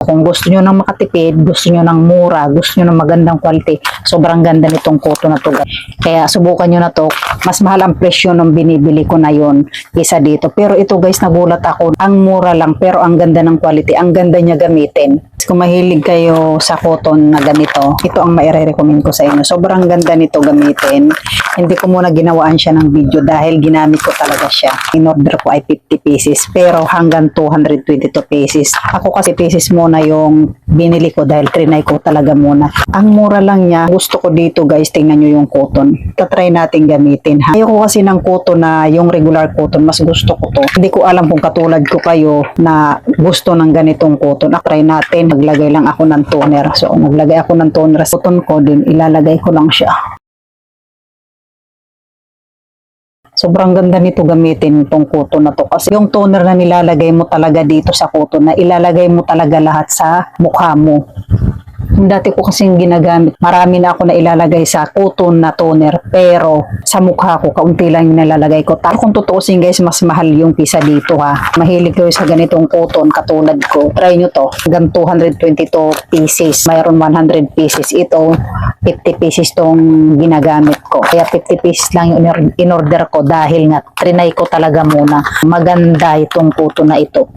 Kung gusto nyo ng makatipid, gusto nyo ng mura, gusto nyo ng magandang quality, sobrang ganda nitong koto na to guys. Kaya subukan nyo na to. Mas mahal ang presyo nung binibili ko na yon isa dito. Pero ito guys, nagulat ako. Ang mura lang pero ang ganda ng quality. Ang ganda niya gamitin. Kung mahilig kayo sa cotton na ganito, ito ang maire-recommend ko sa inyo. Sobrang ganda nito gamitin. Hindi ko muna ginawaan siya ng video dahil ginamit ko talaga siya. In order ko ay 50 pieces pero hanggang 222 pieces. Ako kasi pieces muna yung binili ko dahil trinay ko talaga muna. Ang mura lang niya. Gusto ko dito guys, tingnan nyo yung cotton. Tatry natin gamitin. Ayoko kasi ng cotton na yung regular cotton. Mas gusto ko to. Hindi ko alam kung katulad ko kayo na gusto ng ganitong cotton. Try natin. Naglagay lang ako ng toner. So naglagay ako ng toner sa cotton ko din. Ilalagay ko lang siya. Sobrang ganda nito gamitin itong cotton na to. Kasi yung toner na nilalagay mo talaga dito sa cotton na ilalagay mo talaga lahat sa mukha mo. Yung dati ko kasing ginagamit, marami na ako na ilalagay sa cotton na toner, pero sa mukha ko, kaunti lang yung nalalagay ko. Pero kung tutuusin guys, mas mahal yung pisa dito ha. Mahilig kayo sa ganitong cotton katulad ko. Try nyo to. Hanggang 222 pieces. Mayroon 100 pieces. Ito, 50 pieces tong ginagamit ko. Kaya 50 pieces lang yung in-order ko dahil nga trinay ko talaga muna. Maganda itong cotton na ito.